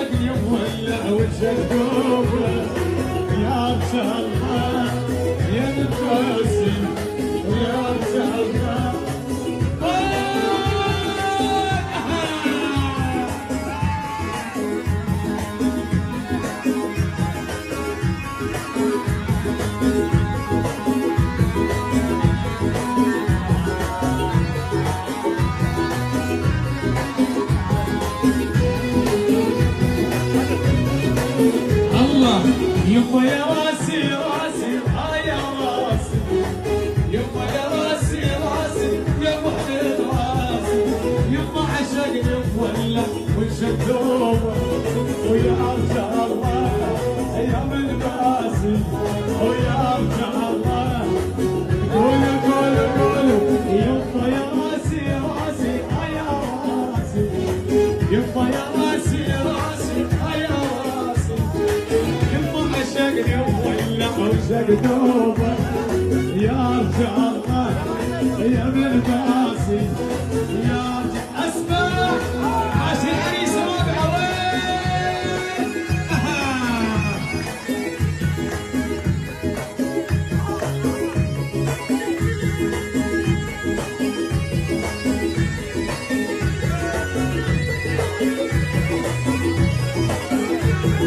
عشقني مولع وشقوبه يا الله يا نفسي ويا الله. يما يا راسي راسي يا راسي يما يا راسي راسي يا وحدة راسي يما عشقني مولع وشقوبه ويا ارجع الله يا من باسي ويا ارجع الله. قولوا قولوا قولوا يما يا راسي راسي يا راسي يما يا راسي راسي يا راسي عشقني مولع وشقوبه يا ارجع الله يا من باسي يا ارجع. اسمع عاشق عريس رابع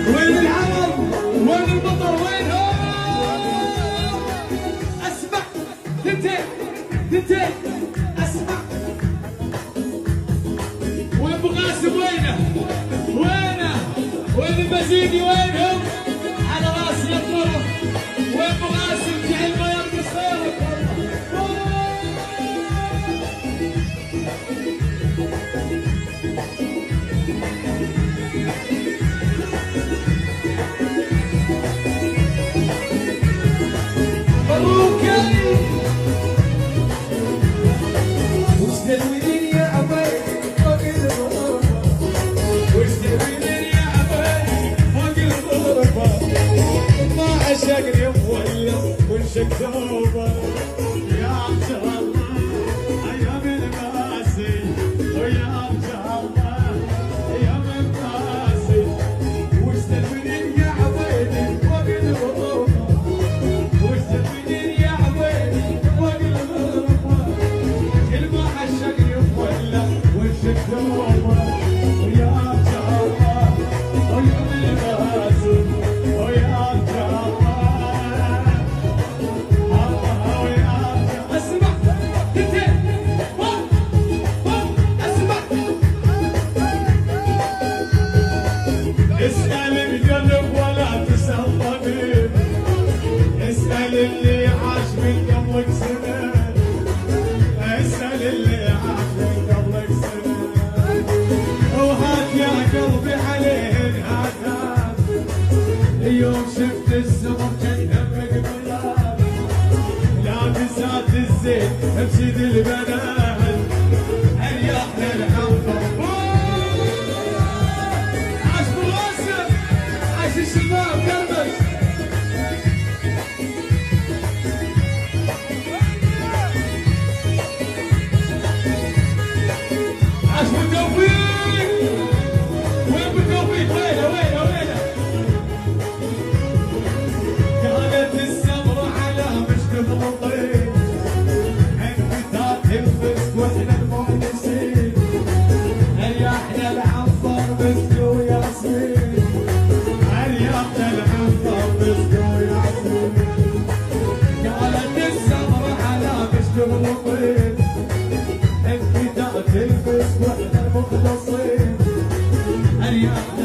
وين العرب وين البطل وينهم؟ اسمع ثنتين اسمع. وين ابو قاسم وينه؟ وين البزيدي وينهم؟ على راسي الطرف. وين ابو قاسم جعل ما يرقص صوتك؟ عشقني مولع وشقوبه يا ارجع الله يا من باسي ويا ارجع الله يا من باسي. وش تدري يا عبيدي فوق الغربه وش تدري يا عبيدي فوق الغربه كل ما عشقني مولع وشقوبه يا ارجع الله ويا من باسي ويا ارجع الله. اسأل القلب ولا تسأل طبيب، اسأل اللي عاش من قبلك سنة، اسأل اللي عاش من قبلك سنة. وهات يا قلبي عليه هات يوم شفت السمر كان همك بلاد لابسات الزين بسيد البنات اريحنا الحنطة. الشباب كربش عاش بالتوفيق. وين بالتوفيق؟ وينه كانت السمرة على مشكل الطيب انفتات الفسق واحنا المؤنسين ريحنا العنبر مسك وياسمين ريحنا العنبر مسك وياسمين. كانت السمرة على مشكل الطيب انفتات الفسق واحنا المخلصين ريحنا